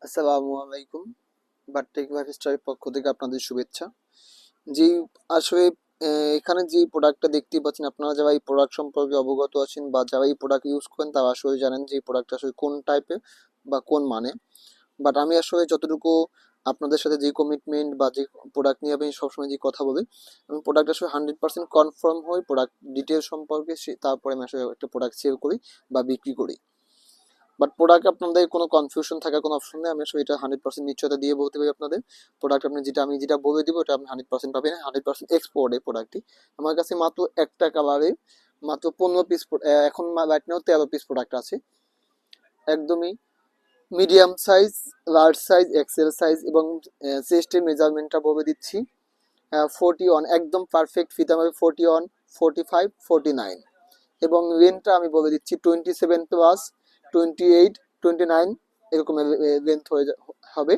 আসসালামু আলাইকুম। বাট্টেক লাইফস্টাইলের পক্ষ থেকে আপনাদের শুভেচ্ছা। জি, আসলে এখানে যে প্রোডাক্টটা দেখতেই পাচ্ছেন, আপনারা যারা এই প্রোডাক্ট সম্পর্কে অবগত আছেন বা যারা এই প্রোডাক্ট ইউজ করেন তারা আসলে জানেন যে এই প্রোডাক্টটা আসলে কোন টাইপের বা কোন মানে। বাট আমি আসলে যতটুকু আপনাদের সাথে যে কমিটমেন্ট বা যে প্রোডাক্ট নিয়ে আমি সবসময় যে কথা বলি, আমি প্রোডাক্ট আসলে 100% কনফার্ম হই প্রোডাক্ট ডিটেলস সম্পর্কে, তারপরে আমি আসলে একটা প্রোডাক্ট সেল করি বা বিক্রি করি। বাট প্রোডাক্ট আপনাদের কোনো কনফিউশন থাকার কোনো অপশন নেই। আমি আসলে এটা 100% নিশ্চয়তা দিয়ে বলতে পারি আপনাদের, প্রোডাক্ট আপনি আমি যেটা বলে দিব ওটা আপনি 100% পাবেন। 100% এক্সপোর্ট এই প্রোডাক্টটি আমার কাছে মাত্র একটা কালারে মাত্র 15 পিস, এখন রাইট নাও 13 পিস প্রোডাক্ট আছে। একদমই medium size, large size, XL size এবং চেস্টের মেজারমেন্টটা বলে দিচ্ছি। 41 একদম পারফেক্ট ফিতা হবে, 41, 45, 49 এবং লেন্থটা আমি বলে দিচ্ছি 27+, 28, 29 এরকম লেন্থ হবে।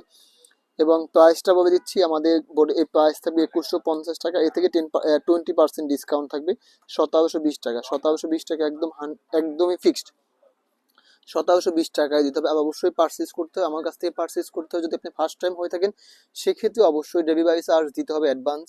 এবং প্রাইসটা বলে দিচ্ছি, আমাদের বোর্ডে এই প্রাইস থাকবে 2150 টাকা, এ থেকে 20% ডিসকাউন্ট থাকবে 1720 টাকা। 1720 টাকা একদমই ফিক্সড, 1720 টাকায় দিতে হবে। আর অবশ্যই পারচেস করতে হবে আমার কাছ থেকে, পারচেস করতে হবে যদি আপনি ফার্স্ট টাইম হয়ে থাকেন, সেক্ষেত্রে অবশ্যই ডেলিভারি চার্জ দিতে হবে অ্যাডভান্স।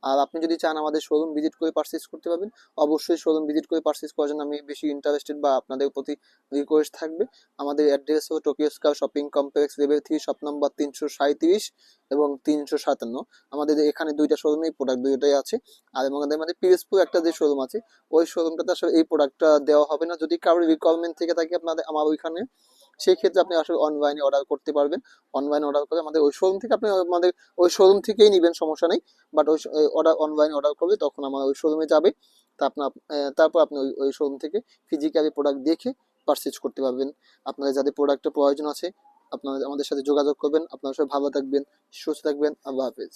আর আপনি যদি চান আমাদের শোরুম ভিজিট করে পারচেস করতে পারবেন, অবশ্যই শোরুম ভিজিট করে পারচেস করার জন্য আমি বেশি ইন্টারেস্টেড বা আপনাদের প্রতি রিকোয়েস্ট থাকবে। আমাদের অ্যাড্রেস হলো Tokyo square shopping complex, level 3, shop number 337 এবং 357। আমাদের এখানে দুইটা শোরুমে প্রোডাক্ট দুইটাই আছে। আর এবং আমাদের পিরোজপুর একটা যে শোরুম আছে, ওই শোরুমটাতে আসলে এই প্রোডাক্টটা দেওয়া হবে না। যদি কারোর রিকোয়ারমেন্ট থেকে থাকে আপনাদের আমার ওইখানে, সেই ক্ষেত্রে আপনি আসলে অনলাইনে অর্ডার করতে পারবেন। অনলাইনে অর্ডার করে আমাদের ওই শোরুম থেকে আপনি আমাদের ওই শোরুম থেকেই নেবেন, সমস্যা নেই। বাট ওই অনলাইনে অর্ডার করবে তখন আমার ওই শোরুমে যাবে, তা আপনার তারপর আপনি ওই শোরুম থেকে ফিজিক্যালি প্রোডাক্ট দেখে পারচেজ করতে পারবেন। আপনাদের যাদের প্রোডাক্টের প্রয়োজন আছে আপনারা আমাদের সাথে যোগাযোগ করবেন। আপনারা সবাই ভালো থাকবেন, সুস্থ থাকবেন। আল্লাহ হাফেজ।